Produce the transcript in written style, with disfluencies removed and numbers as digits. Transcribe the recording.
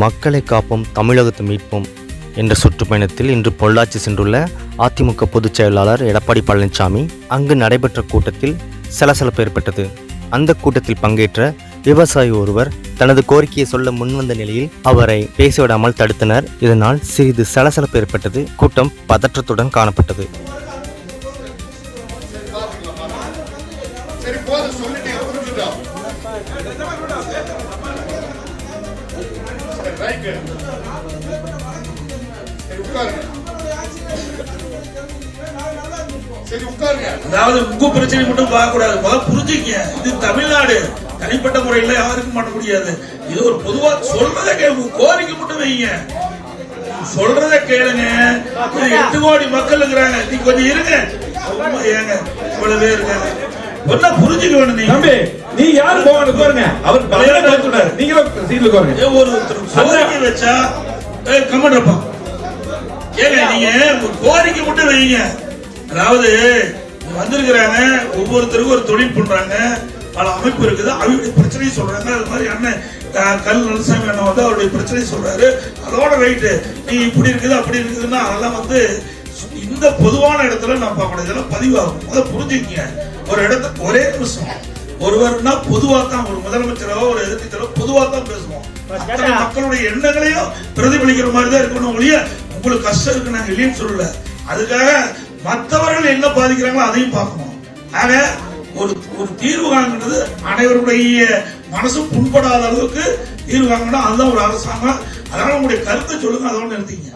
மக்களை காப்போம் தமிழகத்தை மீட்போம் என்ற சுற்றுப்பயணத்தில் இன்று பொள்ளாச்சி சென்றுள்ள அதிமுக பொதுச் செயலாளர் எடப்பாடி பழனிசாமி அங்கு நடைபெற்ற கூட்டத்தில் சலசலப்பு ஏற்பட்டது. அந்த கூட்டத்தில் பங்கேற்ற விவசாயி ஒருவர் தனது கோரிக்கையை சொல்ல முன்வந்த நிலையில் அவரை பேசிவிடாமல் தடுத்தனர். இதனால் சிறிது சலசலப்பு ஏற்பட்டது. கூட்டம் பதற்றத்துடன் காணப்பட்டது. அதாவது உங்க பிரச்சனை மட்டும் பார்க்க கூடாது, புரிஞ்சுக்க. இது தமிழ்நாடு, தனிப்பட்ட முறையில் யாருக்கும் பண்ண முடியாது. இது ஒரு பொதுவா சொல்றதை கோரிக்கை மட்டும் வைங்க, சொல்றதை கேளுங்க. 8 கோடி மக்கள் இருக்கிறாங்க, நீ கொஞ்சம் இருங்க. ஏங்க இவ்வளவு பேர் இருக்காங்க, ஒன்னும் புரிஞ்சுக்க வேணும். நீங்க நீ யாரு போவாங்க பாருங்க, அவர் பழைய நீங்களும் சீட்ல பாருங்க. ஒருத்தர் கோரிக்கை வச்சா கமெண்ட்ப்பா ஏங்க, நீங்க ஒரு கோரிக்கை மட்டும் வைங்க. அதாவது வந்திருக்கிறாங்க, ஒவ்வொருத்தருக்கும் ஒரு தொழில் பண்றாங்க, பல அமைப்பு இருக்குது, அவருடைய பிரச்சனையை சொல்றாங்க. அது மாதிரி அண்ணன் கல் நலசாமி அண்ணன் வந்து அவருடைய பிரச்சனையை சொல்றாரு. அதோட ரைட்டு, நீ இப்படி இருக்குது அப்படி இருக்குதுன்னா அதெல்லாம் வந்து இந்த பொதுவான இடத்துல நான் பார்க்கணும். இதெல்லாம் பதிவாகும், அதை புரிஞ்சுக்கீங்க. ஒரு இடத்துக்கு ஒரே நிமிஷம் ஒருவர்னா பொதுவா தான், ஒரு முதலமைச்சரோ ஒரு எதிர்க்கட்சியோ பொதுவா தான் பேசுவோம். மக்களுடைய எண்ணங்களையும் பிரதிபலிக்கிற மாதிரி தான் இருக்கணும் ஒழிய உங்களுக்கு கஷ்டம் இருக்கு நாங்க இல்லைன்னு சொல்லல. அதுக்காக மற்றவர்கள் என்ன பாதிக்கிறாங்களோ அதையும் பார்க்கணும். ஆக ஒரு தீர்வு காண்கிறது அனைவருடைய மனசும் புண்படாத அளவுக்கு தீர்வு காணணும். அதுதான் ஒரு அரசாங்கம். அதனால உங்களுடைய கருத்தை சொல்லுங்க, அதோட நிறுத்திங்க.